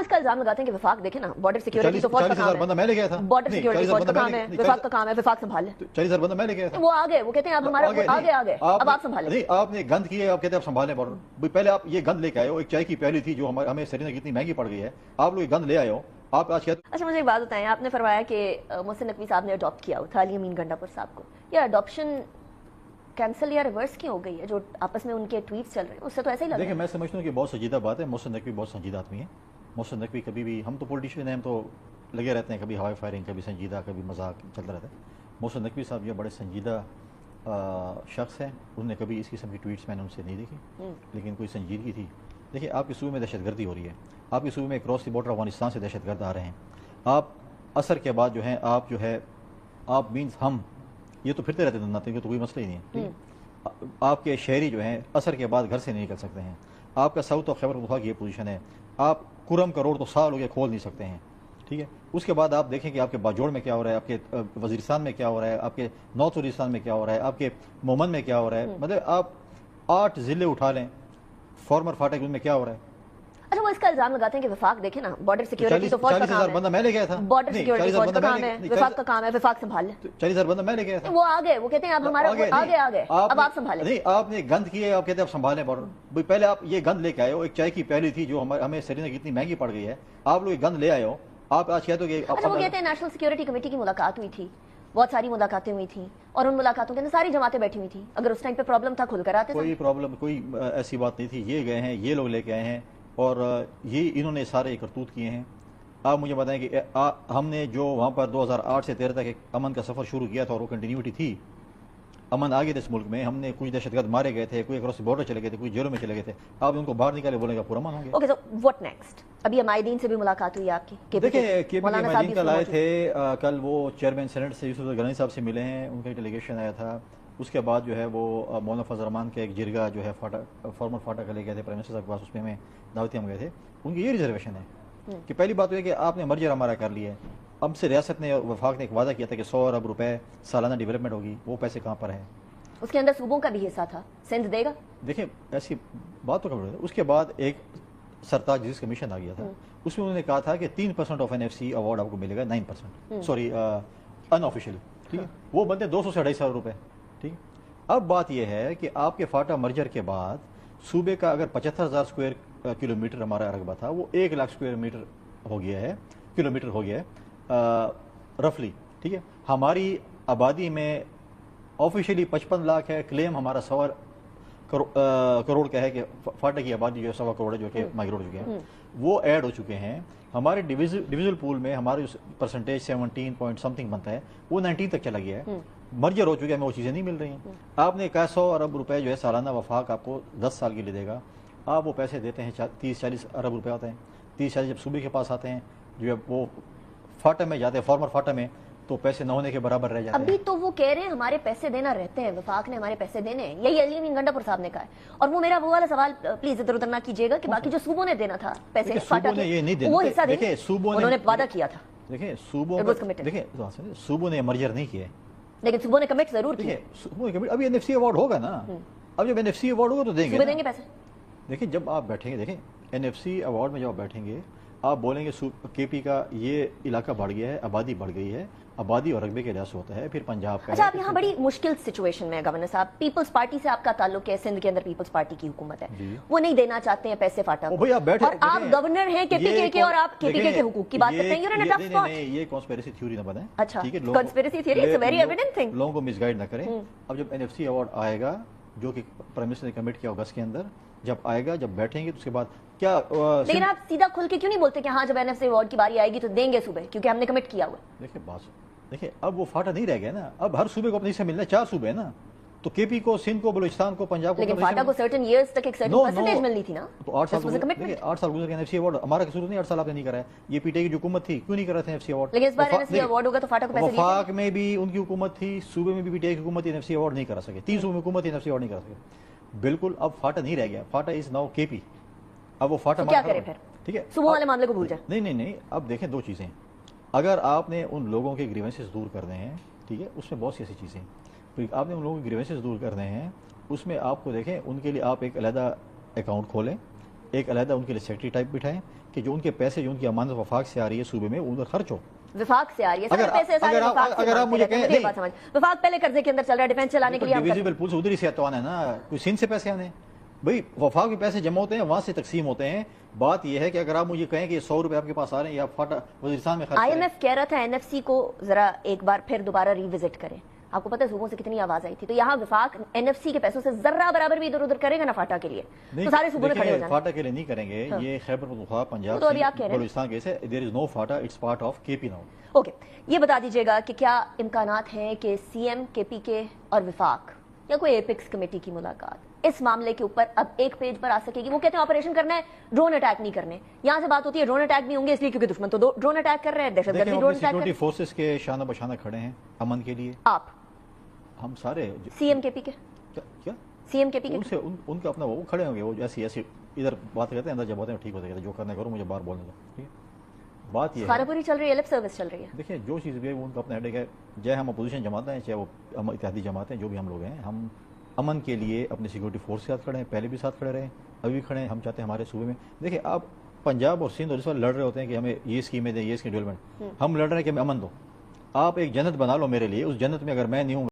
اس کا الزام لگاتے ہیں کہ وفاق دیکھیں نا بارڈر سیکیورٹی تو فوج کا کام ہے, بندہ میں لے گیا تھا, بارڈر سیکیورٹی فوج کا کام ہے, وفاق کا کام ہے, وفاق سنبھال لیں. 40,000 بندہ میں لے گیا تھا, وہ آگے, وہ کہتے ہیں اب ہمارا آگے اب آپ سنبھالیں. نہیں آپ نے گند کی ہے, آپ کہتے ہیں آپ سنبھالیں بارڈر. پہلے آپ یہ گند لے کے آئے ہو, ایک چائے کی پیالی تھی جو ہمیں سری نگر اتنی مہنگی پڑ گئی ہے, آپ لوگ یہ گند لے آئے ہو. آپ آج کہتے اچھا مجھے ایک بات بتائیں, آپ نے فرمایا کہ محسن نقوی صاحب نے اڈاپٹ کیا تھا علی امین گنڈا پور صاحب کو, یہ اڈاپشن کینسل یا ریورس کیوں ہو گئی ہے؟ جو آپس میں ان کے ٹویٹس چل رہے ہیں اس سے تو ایسا ہی لگ رہا ہے. دیکھیں میں سمجھتا ہوں کہ بہت سنجیدہ بات ہے, محسن نقوی بہت سنجیدہ آدمی ہے. محسن نقوی کبھی بھی, ہم تو پولیٹیشین ہیں, ہم تو لگے رہتے ہیں, کبھی ہوائی فائرنگ, کبھی سنجیدہ, کبھی مذاق چلتا رہتا ہے. محسن نقوی صاحب یہ بڑے سنجیدہ شخص ہیں, انہوں نے کبھی اس قسم کی ٹویٹس میں نے ان سے نہیں دیکھی, لیکن کوئی سنجیدگی تھی. دیکھیں آپ کے صوبے میں دہشت گردی ہو رہی ہے, آپ کے صوبے میں کراس دی بارڈر افغانستان سے دہشت گرد آ رہے ہیں, آپ عصر کے بعد جو ہیں آپ مینس ہم یہ تو پھرتے رہتے ہیں دنیا, تو کوئی مسئلہ ہی نہیں ہے. آپ کے شہری جو ہیں عصر کے بعد گھر سے نہیں نکل سکتے ہیں. آپ کا ساؤتھ آف خیبر پختونخوا کی یہ پوزیشن ہے, آپ کرم کا روڈ تو سال ہو گیا کھول نہیں سکتے ہیں, ٹھیک ہے. اس کے بعد آپ دیکھیں کہ آپ کے باجوڑ میں کیا ہو رہا ہے, آپ کے وزیرستان میں کیا ہو رہا ہے, آپ کے نارتھ وزیرستان میں کیا ہو رہا ہے, آپ کے مومن میں کیا ہو رہا ہے. مطلب آپ 8 ضلع اٹھا لیں, فارمر فاٹک میں کیا ہو رہا ہے. اچھا وہ اس کا الزام لگاتے ہیں کہ وفاق دیکھیں نا بارڈر سیکیورٹی تو فوج کا کام ہے, 40,000 بندہ میں لے گیا تھا, بارڈر سیکیورٹی فوج کا کام ہے, وفاق کا کام ہے, وفاق سنبھال لیں. 40,000 بندہ میں لے گیا تھا, وہ آگے, وہ کہتے ہیں اب ہمارا آگے اب آپ سنبھالیں. نہیں آپ نے گند کی ہے, آپ کہتے ہیں آپ سنبھالیں بارڈر. پہلے آپ یہ گند لے کے آئے ہو, ایک چائے کی پیالی تھی جو ہمیں سری نگر اتنی مہنگی پڑ گئی ہے, آپ لوگ یہ گند لے آئے ہو. آپ آج کہتے ہو کہ اچھا وہ کہتے ہیں نیشنل سیکیورٹی کمیٹی کی ملاقات ہوئی تھی, بہت ساری ملاقاتیں ہوئی تھیں, اور ان ملاقاتوں کے اندر ساری جماعتیں بیٹھی ہوئی تھیں, اگر اس ٹائم پہ پرابلم تھا کھل کر آتے. کوئی پرابلم, کوئی ایسی بات نہیں تھی. یہ گئے ہیں, یہ لوگ لے کے آئے ہیں, اور یہ انہوں نے سارے کرتوت کیے ہیں. آپ مجھے بتائیں کہ ہم نے جو وہاں پر 2008 سے 13 تک ایک امن کا سفر شروع کیا تھا, اور وہ کنٹینیوٹی تھی, امن آگے تھے اس ملک میں. ہم نے کچھ دہشت گرد مارے گئے تھے, کوئی اکراس بارڈر چلے گئے تھے, کوئی جیلوں میں چلے گئے تھے. آپ ان کو باہر نکالے بولیں گا پورا من ہوں گے. Okay so what next? ابھی مائدین سے بھی ملاقات ہوئی آپ کی؟ دیکھیں کے پی کے مائدین کل آئے تھے, کل وہ چیئرمین سینٹ سے یوسف گنی صاحب سے ملے ہیں, ان کا ڈیلیگیشن آیا تھا. اس کے بعد جو ہے وہ مولانا فضل الرحمان کے ایک جرگہ جو ہے فارمر فاٹا کا لے گئے تھے پرائم منسٹر صاحب کے پاس, اس میں دعوتی ہم گئے تھے. ان کی یہ ریزرویشن ہے کہ پہلی بات ہے کہ آپ نے مرجر ہمارا کر لیا ہے. اب سے ریاست نے اور وفاق نے ایک وعدہ کیا تھا کہ 100 ارب روپے سالانہ ڈیولپمنٹ ہوگی, وہ پیسے کہاں پر ہیں؟ اس کے اندر صوبوں کا بھی حصہ تھا, سندھ دے گا. دیکھیں ایسی بات تو کر رہے. اس کے بعد ایک سرتاج جس کمیشن آ گیا تھا, اس میں انہوں نے کہا تھا کہ 3% آف NFC ایوارڈ آپ کو ملے گا, 9%, سوری ان آفیشیل, ٹھیک ہے. وہ بنتے 200 سے 250 روپے, ٹھیک. اب بات یہ ہے کہ آپ کے فاٹا مرجر کے بعد صوبے کا اگر 75,000 اسکوائر کلومیٹر ہمارا رقبہ تھا, وہ 1 لاکھ اسکوائر میٹر ہو گیا ہے, کلومیٹر ہو گیا ہے رفلی, ٹھیک ہے. ہماری آبادی میں آفیشیلی 55 لاکھ ہے, کلیم ہمارا 100 کروڑ کا ہے کہ فاٹا کی آبادی جو ہے 1.25 کروڑ ہے, جو کہ مائگریٹ ہو چکے ہیں, وہ ایڈ ہو چکے ہیں. ہمارے ڈویژل پول میں ہماری پرسنٹیج 17 پوائنٹ سمتھنگ بنتا ہے, وہ 19 تک چلا گیا ہے. مرجر ہو چکے ہیں, ہمیں وہ چیزیں نہیں مل رہی ہیں. آپ نے کہا 100 ارب روپے جو ہے سالانہ وفاق آپ کو 10 سال کے لیے دے گا. آپ وہ پیسے دیتے ہیں 30-40 ارب روپے آتے ہیں. 30-40 جب صوبے کے پاس آتے ہیں, جو وہ فاٹا میں جاتے ہیں, فارمر فاٹا میں, تو پیسے نہ ہونے کے برابر رہ جاتے ہیں. ابھی تو وہ کہہ رہے ہیں ہمارے پیسے دینا رہتے ہیں, وفاق نے ہمارے پیسے دینے ہیں, یہی علی امین گنڈا پور صاحب نے کہا ہے. اور وہ میرا وہ والا سوال پلیز ادھر ادھر نہ کیجیے گا کہ باقی جو صوبوں نے دینا تھا پیسے فاٹا کے, وہ حصہ دیں, انہوں نے وعدہ کیا تھا. دیکھیں صوبوں نے مرجر نہیں کیا, لیکن صوبوں نے کمٹ ضرور کیا. ابھی NFC ایوارڈ ہوگا نا, اب جب NFC ایوارڈ ہوگا تو دیں گے, دیں گے پیسے. دیکھیں جب آپ بیٹھیں گے, دیکھیں NFC ایوارڈ میں جب آپ بیٹھیں گے, آپ بولیں گے کے پی کا یہ علاقہ بڑھ گیا ہے, آبادی بڑھ گئی ہے, آبادی اور رقبے کے لحاظ سے ہوتا ہے, پھر پنجاب کا. اچھا آپ یہاں بڑی مشکل سچویشن میں گورنر صاحب, پیپلز پارٹی سے آپ کا تعلق ہے, سندھ کے اندر پیپلز پارٹی کی حکومت ہے, وہ نہیں دینا چاہتے ہیں پیسے فاٹا کو, اور آپ گورنر ہیں KPK کے, اور آپ KPK کے حقوق کی بات کرتے ہیں. یہ کانسپیریسی تھیوری نہ بنائیں. اچھا conspiracy theory is a very evident thing. لوگوں کو مس گائیڈ نہ کریں. اب جب NFC ایوارڈ آئے گا, جو کہ پرائم منسٹر نے کمٹ کیا اگست کے اندر, جب آئے گا, جب بیٹھیں گے تو اس کے بعد کیا. لیکن آپ سیدھا کھل کے کیوں نہیں بولتے کہ ہاں جب NFC ایوارڈ کی باری آئے گی تو دیں گے صوبے, کیونکہ ہم نے کمٹ کیا ہوا ہے. دیکھیں بات, دیکھیں اب وہ فاٹا نہیں رہ گیا نا, اب ہر صوبے کو اپنے سے ملنا ہے, 4 صوبے ہیں نا, تو KP کو, سندھ کو, بلوچستان کو, پنجاب کو. لیکن فاٹا کو سرٹن ایئرز تک ایک سرٹن پرسنٹیج ملنی تھی نا, تو 8 سال گزر کے NFC ایوارڈ ہمارا قصور نہیں, 8 سال آپ نے نہیں کرا ہے. یہ PTI کی جو حکومت تھی کیوں نہیں کر رہے تھے NFC ایوارڈ. لیکن اس بار NFC ایوارڈ ہوگا تو فاٹا کو پیسے دیے. وفاق میں بھی ان کی حکومت تھی, صوبے میں بھی PTI کی حکومت تھی, NFC ایوارڈ نہیں کرا سکے. 3 صوبے میں حکومت تھی, NFC ایوارڈ نہیں کرا سکے. بالکل اب فاٹا نہیں رہ گیا, فاٹا از ناؤ KP. اب وہ فاٹا کیا کرے پھر, ٹھیک ہے, صوبوں والے معاملے کو بھول جائیں. نہیں, اب دیکھیں 2 چیزیں. اگر آپ نے ان لوگوں کے گریونسز دور کرنے ہیں, ٹھیک ہے, اس میں بہت سی ایسی چیزیں ہیں. آپ نے ان لوگوں کے گریونسز دور کرنے ہیں, اس میں آپ کو دیکھیں ان کے لیے آپ ایک علیحدہ اکاؤنٹ کھولیں, ایک علیحدہ ان کے لیے سیکرٹری ٹائپ بٹھائیں, کہ جو ان کے پیسے جو ان کی امانت وفاق سے آ رہی ہے صوبے میں ان پر خرچ ہو. وفاق سے آ رہی ہے اگر آپ مجھے کہیں وفاق پہلے قرضے کے اندر چل رہا ہے ڈیفینس چلانے کے لیے ڈویزیبل پول سے ادھر ہی سے آنے ہے نا, کوئی سندھ سے پیسے آنے ہیں بھائی, وفاق کے پیسے جمع ہوتے ہیں وہاں سے تقسیم ہوتے ہیں. بات یہ ہے کہ اگر آپ مجھے کہیں کہ 100 روپے آپ کے پاس آ رہے ہیں یا فاٹا وزیرستان میں خرچ کریں. IMF کہہ رہا تھا NFC کو ذرا ایک بار پھر دوبارہ ری وزٹ کریں. آپ کو پتہ ہے صوبوں سے کتنی آواز آئی تھی, تو یہاں وفاق NFC کے پیسوں سے ذرہ برابر بھی ادھر ادھر کرے گا نا فاٹا کے لیے, تو سارے صوبوں نے کھڑے ہو جانا. فاٹا کے لیے نہیں کریں گے, یہ خیبر پختونخوا پنجاب بلوچستان کے سے there is no FATA, it's part of KP now. Okay, یہ بتا دیجیے گا کہ کیا امکانات ہیں کہ CM KPK اور وفاق یا کوئی ایپکس کمیٹی کی ملاقات اس معاملے کے اوپر اب ایک پیج پر آ سکے گی؟ وہ کہتے ہیں آپریشن کرنا ہے, ڈرون اٹیک نہیں کرنے. یہاں سے بات ہوتی ہے ڈرون اٹیک نہیں ہوں گے اس لیے کیونکہ دشمن تو ڈرون اٹیک کر رہے ہیں, دہشت گردی ڈرون اٹیک کر رہے ہیں. سیکورٹی فورسز کے شانہ بشانہ کھڑے ہیں امن کے لیے. آپ ہم سارے CM KPK کیا CM KPK ان کا اپنا وہ کھڑے ہوں گے, وہ ایسی ادھر بات کرتے ہیں, اندر جب ہوتے ہیں ٹھیک ہوتے ہیں, جو کرنا کرو مجھے باہر بولنے دو. ٹھیک ہے, بات یہ خانہ پوری چل رہی ہے, لپ سروس چل رہی ہے. دیکھیں جو چیز بھی ہے وہ ان کا اپنا ہیڈک ہے. چاہے ہم اپوزیشن جماعتیں ہیں, چاہے وہ اتحادی جماعتیں, جو بھی ہم لوگ ہیں, ہم امن کے لیے اپنے سیکورٹی فورس کے ساتھ کھڑے ہیں, پہلے بھی ساتھ کھڑے رہے ہیں, ابھی بھی کھڑے ہیں. ہم چاہتے ہیں ہمارے صوبے میں, دیکھیں آپ پنجاب اور سندھ اور اس وقت لڑ رہے ہوتے ہیں کہ ہمیں یہ اسکیمیں دیں, یہ اسکیم ڈیولپمنٹ, ہم لڑ رہے ہیں کہ ہمیں امن دو. آپ ایک جنت بنا لو میرے لیے, اس جنت میں اگر میں نہیں ہوں